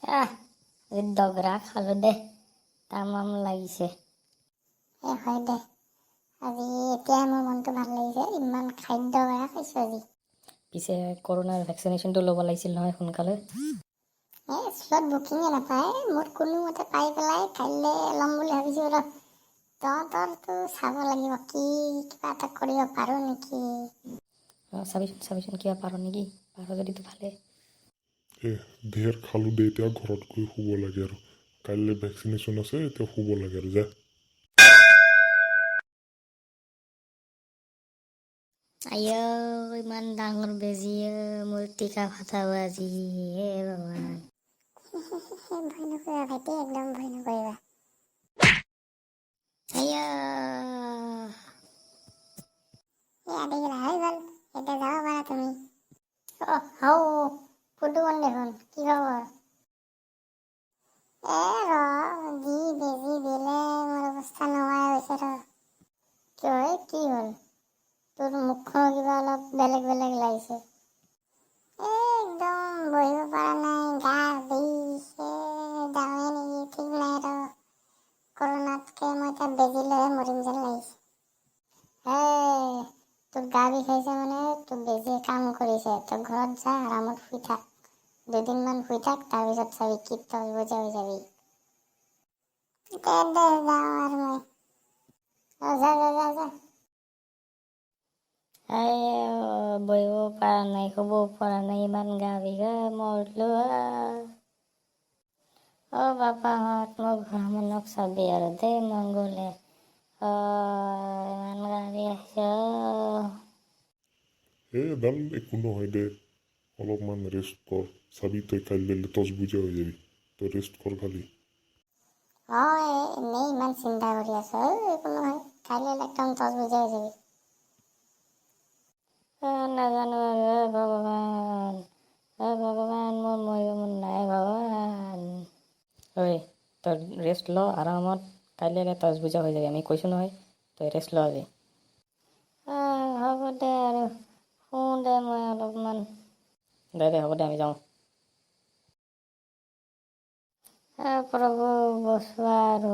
আহ দগৰা খালো দে তামাম লাগিছে হয় দে আজি এতিয়া মোৰ মনটো ভাল লাগিছে ইমান খাদ্য বেয়া খাইছো আজি পিছে কৰোনাৰ ভেকচিনেশ্যনটো ল'ব লাগিছিল নহয় সোনকালে স্লট বুকিঙে নাপায় মোৰ কোনোমতে পাই পেলাই কাইলৈ ল'ম বুলি ভাবিছো ৰ তহঁতৰতো চাব লাগিব কি কিবা এটা কৰিব পাৰো নেকি চাবিচোন কিবা পাৰ নেকি পাৰ যদিতো ভালে ধেৰ খালোঁ দে এতিয়া ঘৰত গৈ শুব লাগে আৰু কাইলৈ ভেকচিনেশ্যন আছে এতিয়া শুব লাগে আৰু যা আইও ইমান ডাঙৰ বেজি মোৰ টিকা ফটাব আজি হে ভগৱান ভয় নকৰিবা ভাইটি একদম ভয় নকৰিবা আইয়া দেখিলা হৈ গ'ল এতিয়া যাব পাৰা তুমি হাও ফুটুকন দেখোন কি খবৰ যি বেজি দিলে মোৰ অৱস্থা নোহোৱা হৈছে কিয় কি হ'ল তোৰ মুখখন কিবা অলপ বেলেগ বেলেগ লাগিছে একদম বহিব পৰা নাই গা বিষে যাওঁৱে নেকি ঠিক নাই ৰ কৰোণাতকে মই এতিয়া বেজি লৈহে মৰিম যেন লাগিছে তোৰ গা বিষাইছে মানে তোৰ বেজিয়ে কাম কৰিছে তই ঘৰত যা আৰামত শুই থাক দুদিনমান শুই থাক তাৰপিছত চাবি কি তই বজা হৈ যাবি দে যাওঁ আৰু মই যা বহিব পৰা নাই শুব পৰা নাই ইমান গা বিষা মৰলো বাপাহঁত মোৰ ভ্ৰমণক চাবি আৰু দেই মংগলে ইমান গা বিষাইছে এডাল একো নহয় দে অলপমান ৰেষ্ট কৰ চাবি তই কাইলৈ তজ বুজা হৈ যাবি তই ৰেষ্ট কৰ খালি এনেই ইমান চিন্তা কৰি আছ একো নহয় কাইলৈ একদম তজ বুজা হৈ যাবি নাজানো ভগৱান ভগৱান মোৰ মৰিব মন নাই ভগৱান ঐ তই ৰেষ্ট ল আৰামত কাইলৈ তজ বুজা হৈ যাবি আমি কৈছোঁ নহয় তই ৰেষ্ট ল আজি হ'ব দে আৰু শুওঁ দে মই অলপমান দে হ'ব দে আমি যাওঁ প্ৰভু বচোৱা আৰু